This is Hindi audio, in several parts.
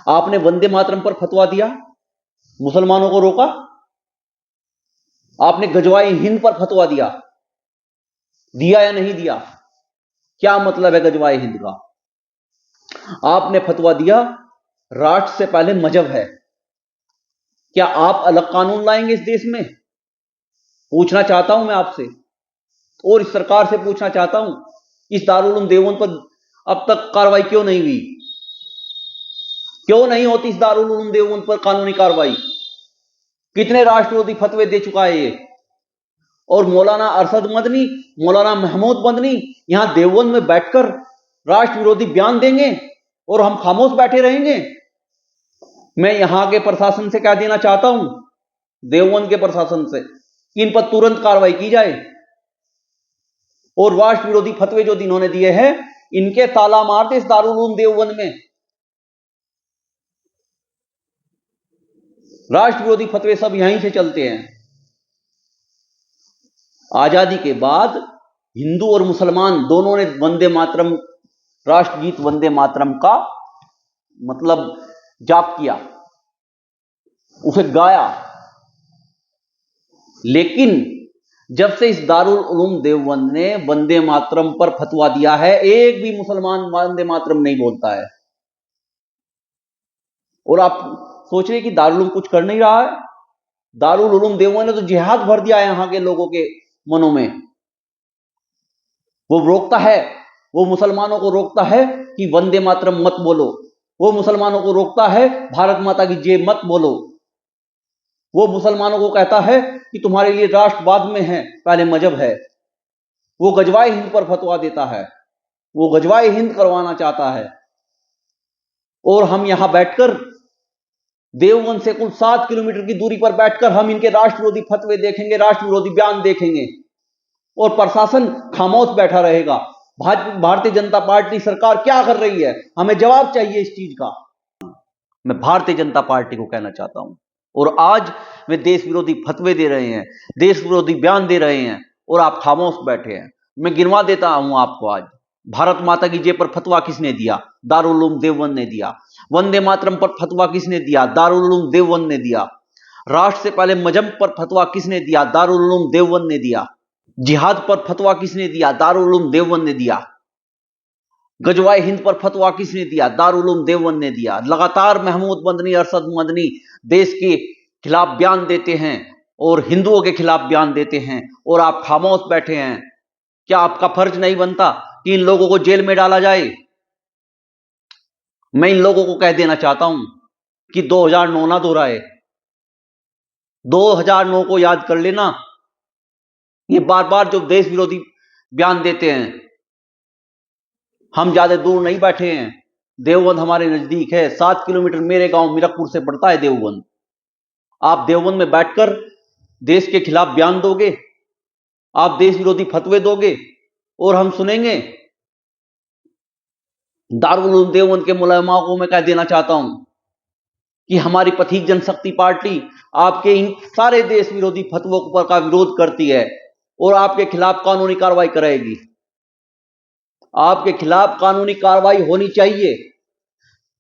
आपने वंदे मातरम पर फतवा दिया, मुसलमानों को रोका। आपने गजवाए हिंद पर फतवा दिया या नहीं दिया? क्या मतलब है गजवाए हिंद का? आपने फतवा दिया राष्ट्र से पहले मजहब है। क्या आप अलग कानून लाएंगे इस देश में? पूछना चाहता हूं मैं आपसे और इस सरकार से पूछना चाहता हूं, इस दारुल उलूम देवबंद पर अब तक कार्रवाई क्यों नहीं हुई? क्यों नहीं होती इस दारुल उलूम देवबंद पर कानूनी कार्रवाई? कितने राष्ट्र विरोधी फतवे दे चुका है ये। और मौलाना अरशद मदनी, मौलाना महमूद मदनी यहां देवबंद में बैठकर राष्ट्र विरोधी बयान देंगे और हम खामोश बैठे रहेंगे। मैं यहां के प्रशासन से क्या देना चाहता हूं, देवबंद के प्रशासन से, इन पर तुरंत कार्रवाई की जाए और राष्ट्र विरोधी फतवे जो इन्होंने दिए हैं इनके ताला मार दे इस दारुल उलूम देवबंद में। राष्ट्र विरोधी फतवे सब यहीं से चलते हैं। आजादी के बाद हिंदू और मुसलमान दोनों ने वंदे मातरम, राष्ट्रगीत वंदे मातरम का मतलब जाप किया, उसे गाया। लेकिन जब से इस दारुल उलूम देवबंद ने वंदे मातरम पर फतवा दिया है, एक भी मुसलमान वंदे मातरम नहीं बोलता है। और आप सोच रहे कि दारुल उलूम कुछ कर नहीं रहा है? दारुल उलूम देवबंद ने तो जिहाद भर दिया है यहां के लोगों के मनों में। वो रोकता है, वो मुसलमानों को रोकता है कि वंदे मातरम मत बोलो। वो मुसलमानों को रोकता है भारत माता की जय मत बोलो। वो मुसलमानों को कहता है कि तुम्हारे लिए राष्ट्र बाद में है, पहले मजहब है। वो गजवाए हिंद पर फतवा देता है, वो गजवाए हिंद करवाना चाहता है। और हम यहां बैठकर देवबंद से कुल 7 किलोमीटर की दूरी पर बैठकर हम इनके राष्ट्र विरोधी फतवे देखेंगे, राष्ट्र विरोधी बयान देखेंगे और प्रशासन खामोश बैठा रहेगा। भारतीय जनता पार्टी सरकार क्या कर रही है? हमें जवाब चाहिए इस चीज का। मैं भारतीय जनता पार्टी को कहना चाहता हूं और आज वे देश विरोधी फतवे दे रहे हैं, देश विरोधी बयान दे रहे हैं और आप खामोश बैठे हैं। मैं गिनवा देता हूं आपको आज। भारत माता की जय पर फतवा किसने दिया? दारुल उलूम देवबंद ने दिया। वंदे मातरम पर फतवा किसने दिया? दारुल उलूम देवबंद ने दिया। राष्ट्र से पहले मजहब पर फतवा किसने दिया? दारुल उलूम देवबंद ने दिया। जिहाद पर फतवा किसने दिया? दारुल उलूम देवबंद ने दिया। गजवाए हिंद पर फतवा किसने दिया? दारुल उलूम देवबंद ने दिया। लगातार महमूद मदनी, अरशद मदनी देश के खिलाफ बयान देते हैं और हिंदुओं के खिलाफ बयान देते हैं और आप खामोश बैठे हैं। क्या आपका फर्ज नहीं बनता कि इन लोगों को जेल में डाला जाए? मैं इन लोगों को कह देना चाहता हूं कि 2009 ना दोहराए। 2009 को याद कर लेना। ये बार बार जो देश विरोधी बयान देते हैं, हम ज्यादा दूर नहीं बैठे हैं। देवबंद हमारे नजदीक है, 7 किलोमीटर मेरे गांव मीरकपुर से पड़ता है देवबंद। आप देवबंद में बैठकर देश के खिलाफ बयान दोगे, आप देश विरोधी फतवे दोगे और हम सुनेंगे। दारुल उलूम देवबंद के मुलामाओं को मैं कह देना चाहता हूं कि हमारी पथिक जनशक्ति पार्टी आपके इन सारे देश विरोधी फतवों पर का विरोध करती है और आपके खिलाफ कानूनी कार्रवाई करेगी। आपके खिलाफ कानूनी कार्रवाई होनी चाहिए।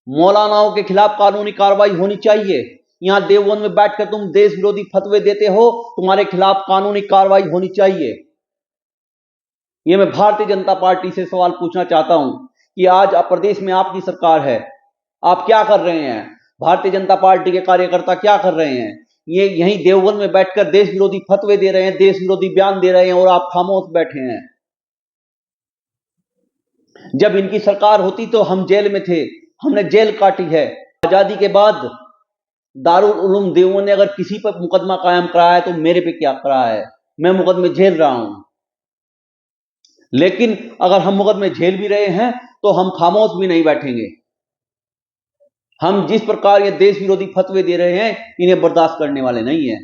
मौलानाओं के खिलाफ कानूनी कार्रवाई होनी चाहिए। यहां देवबंद में बैठकर तुम देश विरोधी फतवे देते हो, तुम्हारे खिलाफ कानूनी कार्रवाई होनी चाहिए। यह मैं भारतीय जनता पार्टी से सवाल पूछना चाहता हूं कि आज प्रदेश में आपकी सरकार है, आप क्या कर रहे हैं? भारतीय जनता पार्टी के कार्यकर्ता क्या कर रहे हैं? ये यहीं देवबंद में बैठकर देश विरोधी फतवे दे रहे हैं, देश विरोधी बयान दे रहे हैं और आप खामोश बैठे हैं। जब इनकी सरकार होती तो हम जेल में थे, हमने जेल काटी है। आजादी के बाद दारुल उलूम देवबंद ने अगर किसी पर मुकदमा कायम कराया है तो मेरे पे क्या करा है? मैं मुकदमे झेल रहा हूं। लेकिन अगर हम मुकदमे झेल भी रहे हैं तो हम खामोश भी नहीं बैठेंगे। हम जिस प्रकार ये देश विरोधी फतवे दे रहे हैं इन्हें बर्दाश्त करने वाले नहीं हैं।